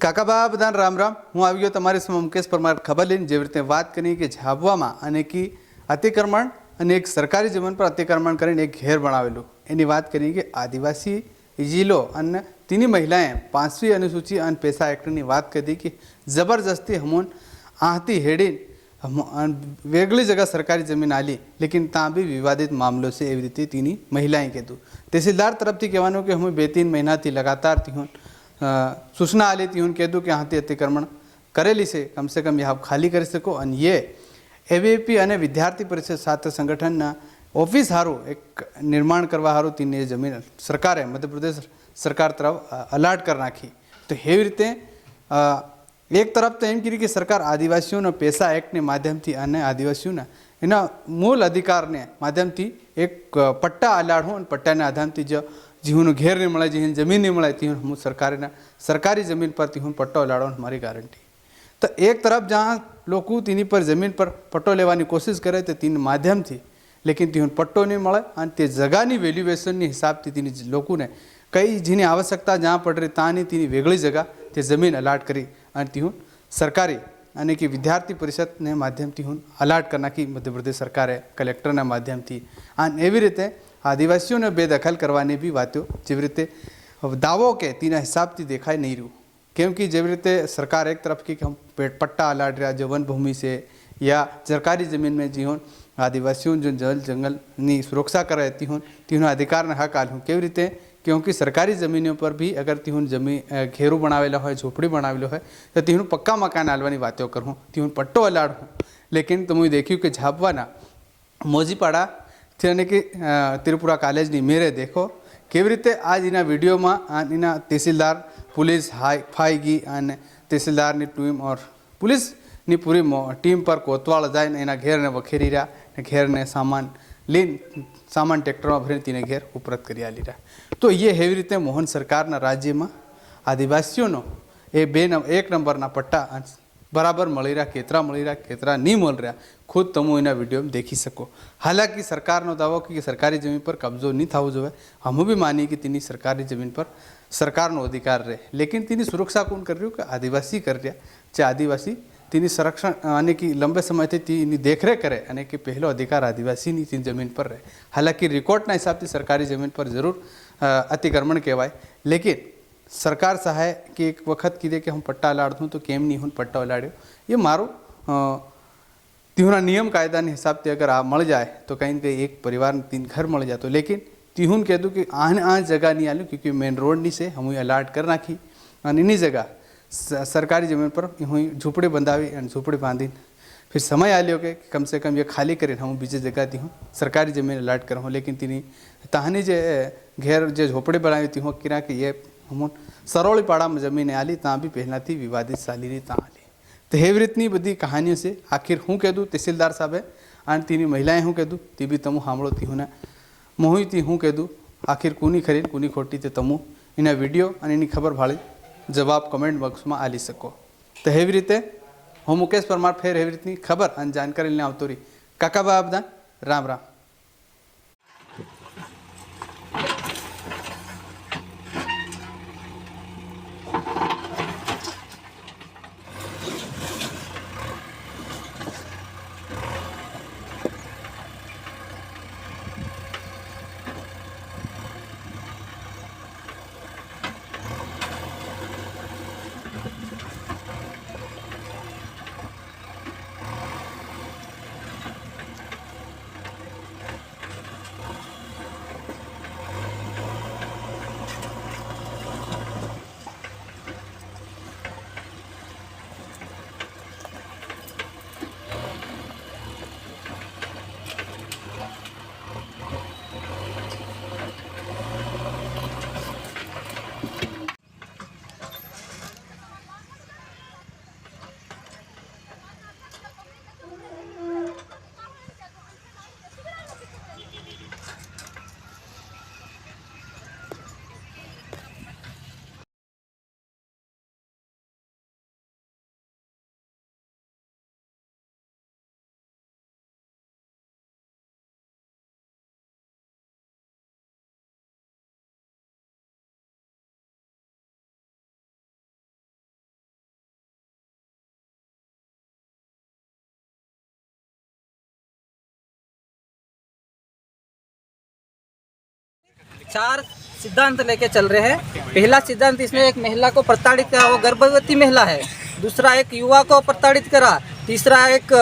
કાકાબા બધાને રામ રામ. હું આવી ગયો તમારી સામે મુકેશ પરમાર ખબર લઈને. જેવી રીતે વાત કરી કે ઝાબવામાં અનેકી અતિક્રમણ અને એક સરકારી જમીન પર અતિક્રમણ કરીને એક ઘેર બનાવેલું એની વાત કરી કે આદિવાસી જિલ્લો અને તેની મહિલાએ 5वीं अनुसूची અને પેશા એક્ટની વાત કરી કે જબરજસ્તી હમોન આહતી હેડી वेगली जगह सरकारी जमीन आली लेकिन ત્યાં भी विवादित मामलो से एवं रीते तीनी महिलाएं कहतु तहसीलदार तरफ थी कहवानुं कि हम 2-3 महीना थी लगातार तीहूँ सूचना आली तीहूँ कहतु कि हाँ अतिक्रमण करेली से कम यहाँ खाली कर सको और ये एवीपी और विद्यार्थी परिषद छात्र संगठन ऑफिस हारू एक निर्माण करवा हारू तीन ये जमीन सरकारे मध्य प्रदेश सरकार तरफ अलॉट कर नाखी। तो एवी रीते एक तरफ तो एम कीधी कि सरकार आदिवासीओं पेशा एक्ट माध्यम थी आदिवासीओं एना मूल अधिकार ने माध्यम थी एक पट्टा अलाड़ू और पट्टा आधार थी जो जीवन घेर नहीं मिले जीवन जमीन नहीं मिले तीन हूँ सरकारी जमीन पर तीन पट्टो अलाड़ो हमारी गारंटी। तो एक तरफ जहाँ लोग तीनी पर जमीन पर पट्टो लेवानी कोशिश करे तो तीन माध्यम थी लेकिन तीन पट्टो नहीं मिले और ते जगह वेल्युएशन हिसाब थी तीन लोगों ने कई जीनी आवश्यकता जहाँ पड़ रही तानी तीनी वेगली जगह ते जमीन अलाट करी और तीहूँ सरकारी यानी कि विद्यार्थी परिषद ने माध्यम थी हूँ अलाट करना की मध्य प्रदेश सरकारे कलेक्टर माध्यम थी और एवं रीते आदिवासीओं ने बेदखल करवानी भी बातों जेवी रीते दावो के तीना हिसाब थी देखाई नहीं रू क्योंकि जेवी रीते सरकार एक तरफ की हम पट्टा अलाट रहा जो वन भूमि से या सरकारी ज़मीन में जी हूँ आदिवासियों जो जल जंगल नी सुरक्षा कर रहती हूँ तीनों अधिकार ने हक आल हूँ केवी रीते क्योंकि सरकारी ज़मीनों पर भी अगर तीहूँ जमीन घेरू बनावेला हो झोपड़ी बनावेलो है तो तीहूँ पक्का मकान आलवानी बातों करूँ तीहूँ पट्टो अलाड़ हूँ। लेकिन तो मुझे देखियो कि झापवाना मोजीपाड़ा यानी कि त्रिपुरा कॉलेज नी मेरे देखो केवी रीते आज इना वीडियो में इना तहसीलदार पुलिस फाईगी और तहसीलदार नी टीम और पुलिस नी पूरी टीम पर कोतवाल जाए एना घेर ने वखेरी रहा घेर ने सामान ट्रेक्टर में भरी तीने घेर उपरत करी आली रहा। तो ये हेवी रीते मोहन सरकार राज्य में आदिवासीओं एक नंबर पट्टा बराबर मळी रहा केतरा नहीं मिल रहा खुद तमु एना वीडियो में देखी सको। हालांकि सरकार नो दावो कि सरकारी जमीन पर कब्जो नहीं थवो जोईए हम भी मानी कि तीनी सरकारी जमीन पर सरकार नो अधिकार रहे लेकिन तीनी सुरक्षा कौन कर रही कि आदिवासी कर रहा चाहे आदिवासी तीनी संरक्षण यानी कि लंबे समय से तीनी देखरेख करे यानी कि पहलो अधिकार आदिवासी नी तीन जमीन पर रहे। हालांकि रिकॉर्डना हिसाब से सरकारी जमीन पर जरूर अतिक्रमण कहवाय लेकिन सरकार सहाय कि एक वक्त कीधे कि हम पट्टा अलाड़ दूँ तो केम नहीं हूँ पट्टा अलाड़ो ये मारो तीहूना नियम कायदा हिसाब से अगर आप मल जाए तो कहीं न कहीं एक परिवार में 3 घर मल जाते लेकिन तीहून कह दूँ कि आन जगह नहीं आलू क्योंकि मेन रोड नहीं से हम अलाट कर नाखी और इन्हीं जगह सरकारी जमीन पर हुई झूपड़ी बंधावी और झूपड़ी बांधी फिर समय आलियो के कम से कम ये खाली करें हम बीजे जगह ती हूँ सरकारी जमीन अलाट कर लेकिन तीनी तहानी जे घेर जो झोपड़ी बनावी थी हूँ किरा कि ये हम सरोली पाड़ा में जमीन आली ता भी पहला थी विवादित साली रही ता आली। तो हेवी रीतनी बधी कहानियों से आखिर हूँ कह दूँ तहसीलदार साहब और तीनी महिलाएं हूँ कह दूँ ती भी तमु सामड़ो थी हूँ मोही थी हूँ कह दूँ आखिर कूनी खरी कूनी खोटी ते तमु इना वीडियो और इनी खबर भाड़ी जवाब कमेंट बॉक्स में आली सको। तो हेवी रीते हूँ मुकेश परमार फेर हेवी रीतनी खबर और जानकारी लेने आवतो रही काका बाबदा राम राम। 4 सिद्धांत लेके चल रहे हैं। पहला सिद्धांत इसमें एक महिला को प्रताड़ित करा, वो गर्भवती महिला है। दूसरा एक युवा को प्रताड़ित करा। तीसरा एक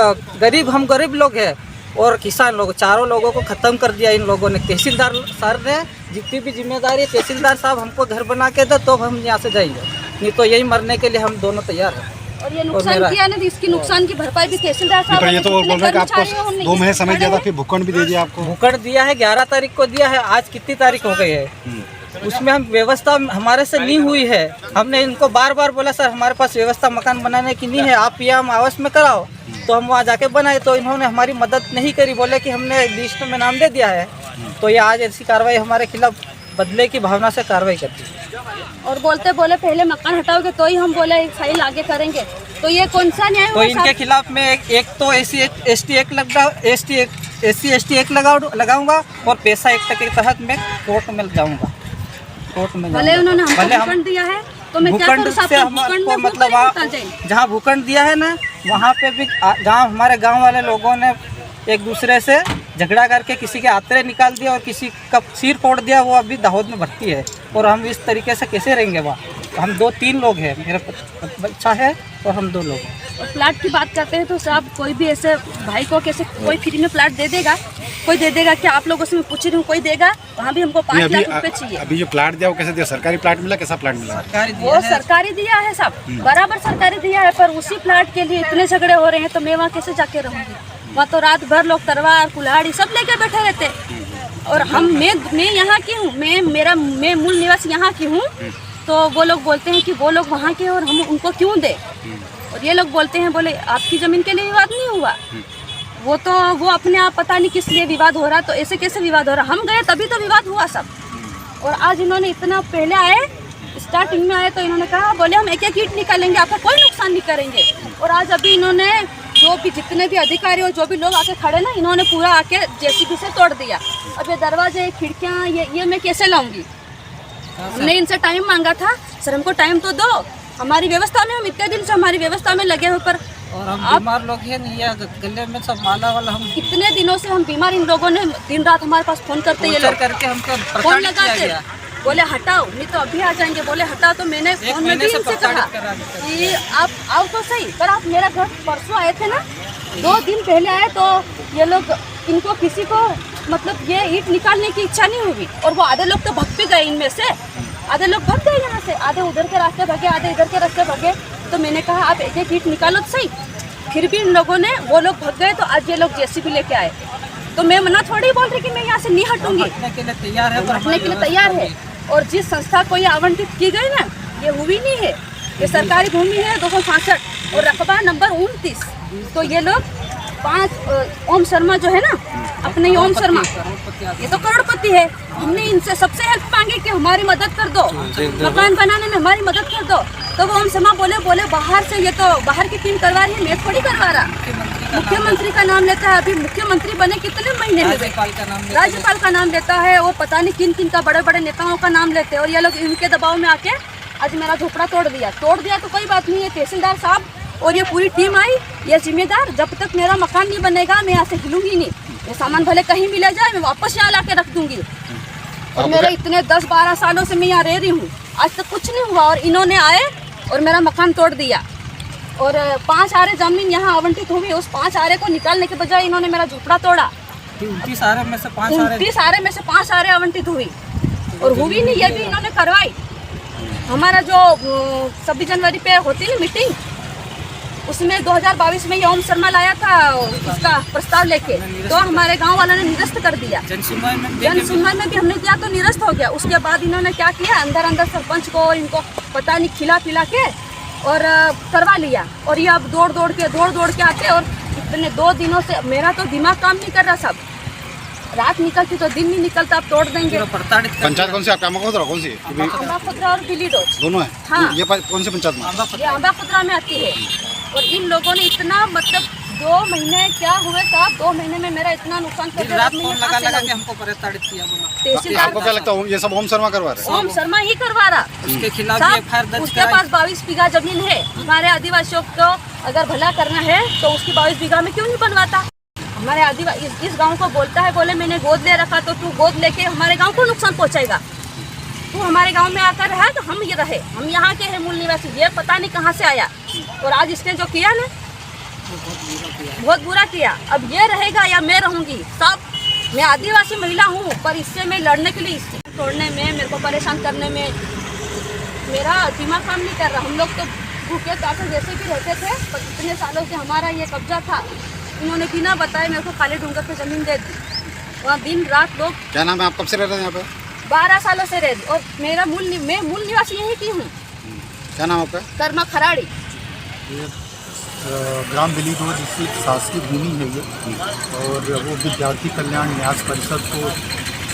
हम गरीब लोग हैं और किसान लोग, चारों लोगों को ख़त्म कर दिया इन लोगों ने। तहसीलदार सर ने जितनी भी जिम्मेदारी है, तहसीलदार साहब हमको घर बना के दो तो हम यहाँ से जाएंगे, नहीं तो यही मरने के लिए हम दोनों तैयार हैं। और ये नुकसान किया ना, इसकी नुकसान की भरपाई भी तहसीलदार साहब। ये तो बोल रहे हैं कि आपको 2 महीने समय दिया था, फिर भूखंड भी दे दिया आपको। भूखंड दिया है 11 तारीख को दिया है, आज कितनी तारीख हो गई है। उसमें हम व्यवस्था हमारे से नहीं हुई है। हमने इनको बार बार बोला सर हमारे पास व्यवस्था मकान बनाने की नहीं है, आप ये हम आवास में कराओ, तो हम वहाँ जाके बनाए, तो इन्होंने हमारी मदद नहीं करी। बोले कि हमने लिस्ट में नाम दे दिया है, तो ये आज ऐसी कार्रवाई हमारे खिलाफ बदले की भावना से कार्रवाई करती है। और बोले पहले मकान हटाओगे तो ही हम बोले फाइल आगे करेंगे, तो ये कौन सा न्याय तो हुआ इनके खिलाफ में एक तो SC ST एक्ट लगाऊंगा और पैसा एक्ट के तहत मैं कोर्ट में जाऊंगा। कोर्ट में भले उन्होंने हमको भूखंड दिया है तो मैं क्या करूं, से हमको मतलब जहाँ भूखंड दिया है ना, वहाँ पे भी हमारे गांव वाले लोगों ने एक दूसरे से झगड़ा करके किसी के आतरे निकाल दिया और किसी का सिर फोड़ दिया। वो अभी दाहोद में भर्ती है और हम इस तरीके से कैसे रहेंगे वहाँ। हम 2-3 लोग हैं, मेरा बच्चा है और हम 2 लोग हैं। और प्लाट की बात करते हैं तो साहब कोई भी ऐसे भाई को कैसे कोई फ्री में प्लाट दे देगा? कोई दे देगा क्या? आप लोगों से मैं पूछ रही हूँ, कोई देगा? वहाँ भी हमको 5 लाख रुपए चाहिए। अभी जो प्लाट दिया वो कैसे दिया? सरकारी प्लाट मिला? कैसा प्लाट मिला? वो सरकारी दिया है साहब, बराबर सरकारी दिया है, पर उसी प्लाट के लिए इतने झगड़े हो रहे हैं, तो मैं वहाँ कैसे जाके रहूँगी? वहाँ तो रात भर लोग तलवार कुल्हाड़ी सब लेके बैठे रहते। और मैं यहाँ की हूँ, मैं मूल निवासी यहाँ की हूँ, तो वो लोग बोलते हैं कि वो लोग वहाँ के और हम उनको क्यों दे। और ये लोग बोलते हैं, बोले आपकी ज़मीन के लिए विवाद नहीं हुआ, वो अपने आप पता नहीं किस लिए विवाद हो रहा, तो ऐसे कैसे विवाद हो रहा? हम गए तभी तो विवाद हुआ सब। और आज इन्होंने इतना पहले आए, स्टार्टिंग में आए तो इन्होंने कहा, बोले हम एक ईंट निकालेंगे, आपका कोई नुकसान नहीं करेंगे। और आज अभी इन्होंने जो भी जितने भी अधिकारी और जो भी लोग आके खड़े ना, इन्होंने पूरा आके JCB से तोड़ दिया। अब ये दरवाजे खिड़कियाँ ये मैं कैसे लाऊंगी? हमने इनसे टाइम मांगा था, सर हमको टाइम तो दो, हमारी व्यवस्था में हम इतने दिन से हमारी व्यवस्था में लगे हुए, पर और हम बीमार लोग हैं नहीं, गले में सब माला वाला, हम इतने दिनों से हम बीमार। इन लोगों ने दिन रात हमारे पास फोन करते, ये लोग करके हमको फोन लगाते, बोले हटाओ नहीं तो अभी आ जाएंगे, बोले हटाओ। तो मैंने फोन में भी इनसे कहा कि आप आओ तो सही, पर आप मेरा घर परसों आए थे ना, 2 दिन पहले आए, तो ये लोग इनको किसी को मतलब ये ईंट निकालने की इच्छा नहीं हुई। और वो आधे लोग तो भग भी गए, इनमें से आधे लोग भग गए यहाँ से, आधे उधर के रास्ते भगे, आधे इधर के रास्ते भगे। तो मैंने कहा आप एक ईंट निकालो तो सही, फिर भी इन लोगों ने, वो लोग भग गए, तो आज ये लोग JCB लेके आए। तो मैं मना थोड़ी बोल रही कि मैं यहाँ से नहीं हटूंगी, हटने के लिए तैयार है, हटने के लिए तैयार है। और जिस संस्था को ये आवंटित की गई ना, ये हुई नहीं है, ये सरकारी भूमि है 265 और रकबा नंबर 29। तो ये लोग 5 ओम शर्मा जो है ना, अपने ओम शर्मा, ये तो करोड़पति है। हमने इनसे सबसे हेल्प मांगी कि हमारी मदद कर दो, मकान बनाने में हमारी मदद कर दो। तो वो ओम शर्मा बोले बाहर से, ये तो बाहर की टीम करवा रही है, मैं थोड़ी करवा रहा। मुख्यमंत्री का नाम लेता है, अभी मुख्यमंत्री बने कितने महीने हुए, राज्यपाल का नाम लेता है, और पता नहीं किन किन का, बड़े बड़े नेताओं का नाम लेते हैं। और ये लोग इनके दबाव में आके आज मेरा झोपड़ा तोड़ दिया तो कोई बात नहीं है, तहसीलदार साहब और ये पूरी टीम आई, ये जिम्मेदार। जब तक मेरा मकान नहीं बनेगा मैं यहाँ से हिलूंगी नहीं, ये सामान भले कहीं भी ले जाए, मैं वापस यहाँ ला के रख दूंगी। और मेरे इतने 10-12 सालों से मैं यहाँ रह रही हूँ, आज तक कुछ नहीं हुआ। और इन्होंने आए और मेरा मकान तोड़ दिया। और 5 आरे जमीन यहाँ आवंटित हुई, उस 5 आरे को निकालने के बजाय इन्होंने मेरा झोपड़ा तोड़ा। 29 आरे में से 5 आरे आवंटित हुई, और हुई नहीं, ये भी इन्होंने करवाई। हमारा जो 26 जनवरी पे होती है मीटिंग, उसमें 2022 में ये ओम शर्मा लाया था उसका प्रस्ताव लेके, तो हमारे गांव वालों ने निरस्त कर दिया। जन सुनवाई में भी हमने दिया तो निरस्त हो गया। उसके बाद इन्होंने क्या किया, अंदर सरपंच को इनको पता नहीं खिला पिला के और करवा लिया। और ये अब दौड़ दौड़ के आते, और इतने 2 दिनों से मेरा तो दिमाग काम नहीं कर रहा। सब रात निकलती तो दिन नहीं निकलता, अब तोड़ देंगे। पंचायत कौन सी आपका? अम्बाखुद्रा कौन सी? अम्बाखुद्रा और बिलीडोज दोनों है। हाँ। ये कौन सी पंचायत में? ये अम्बाखुद्रा में आती है। और इन लोगों ने इतना मतलब 2 महीने क्या हुए साहब, 2 महीने में मेरा इतना नुकसान कर दिया। लगा के हमको प्रताड़ित किया। बोला आपको क्या लगता है ये सब ओम शर्मा करवा रहे हैं? ओम शर्मा ही करवा रहा। उसके खिलाफ FIR दर्ज उसके पास 22 बीघा जमीन है। हमारे आदिवासियों को अगर भला करना है तो उसकी 22 बीघा में क्यों नहीं बनवाता? हमारे आदिवासी इस गांव को बोलता है, बोले मैंने गोद ले रखा, तो तू गोद लेके हमारे गांव को नुकसान पहुंचाएगा। तू हमारे गांव में आकर रहा तो हम ये रहे, हम यहाँ के हैं मूल निवासी, ये पता नहीं कहाँ से आया। और आज इसने जो किया ना बहुत बुरा किया। अब ये रहेगा या मैं रहूँगी, सब मैं आदिवासी महिला हूँ, पर इससे मैं लड़ने के लिए, इससे तोड़ने में, मेरे को परेशान करने में मेरा दिमाग काम नहीं कर रहा। हम लोग तो भूखे प्यासे जैसे भी रहते थे, पर इतने सालों से हमारा ये कब्जा था। इन्होंने बिना बताए मेरे को काले डूंगर पे ज़मीन दे दी, वहाँ दिन रात लोग। क्या नाम है, आप कब से रह रहे हैं यहाँ पे? 12 सालों से रह रही, और मेरा मैं मूल निवासी यहीं की हूँ। क्या नाम आपका? कर्मा खराड़ी। ग्राम बिलीदोज स्थित शासकीय भूमि है ये, और वो विद्यार्थी कल्याण न्यास परिषद को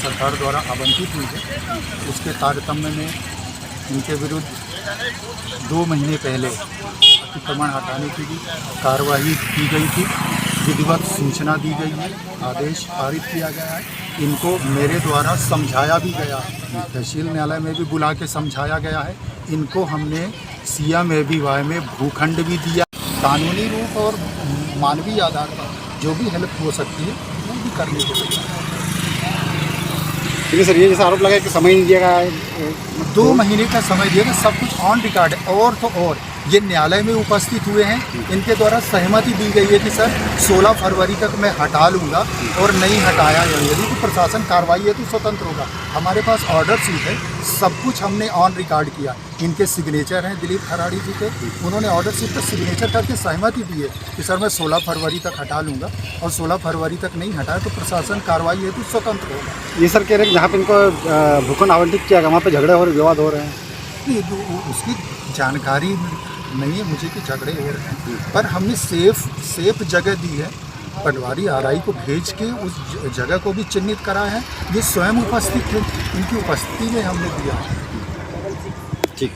सरकार द्वारा आवंटित हुई है। उसके तारतम्य में इनके विरुद्ध 2 महीने पहले अतिक्रमण हटाने की भी कार्रवाई की गई थी, विधिवत सूचना दी गई है, आदेश पारित किया गया है। इनको मेरे द्वारा समझाया भी गया, तहसील न्यायालय में भी बुला के समझाया गया है। इनको हमने सिया में भी वाय में भूखंड भी दिया। कानूनी रूप और मानवीय आधार पर जो भी हेल्प हो सकती है वो भी करने को तैयार है। ठीक है सर, ये जैसा आरोप लगा कि समय नहीं दिया गया है, 2 महीने का समय दिया गया, सब कुछ ऑन रिकॉर्ड है। और तो और ये न्यायालय में उपस्थित हुए हैं, इनके द्वारा सहमति दी गई है कि सर 16 फरवरी तक मैं हटा लूँगा, और नहीं हटाया यदि तो प्रशासन कार्रवाई है तो स्वतंत्र होगा। हमारे पास ऑर्डर शीट है, सब कुछ हमने ऑन रिकॉर्ड किया। इनके सिग्नेचर हैं दिलीप खराड़ी जी के, उन्होंने ऑर्डर शीट पर सिग्नेचर करके सहमति दी है कि सर मैं 16 फरवरी तक हटा लूँगा, और 16 फरवरी तक नहीं हटाया तो प्रशासन कार्रवाई है तो स्वतंत्र होगा। ये सर कह रहे हैं कि जहाँ पे इनको भूखंड आवंटित किया गया वहाँ पे झगड़े और विवाद हो रहे हैं। नहीं, उसकी जानकारी नहीं है मुझे कि झगड़े हो रहे हैं, पर हमने सेफ जगह दी है। पटवारी आरआई को भेज के उस जगह को भी चिन्हित करा है। ये स्वयं उपस्थित थे, इनकी उपस्थिति में हमने दिया है। ठीक।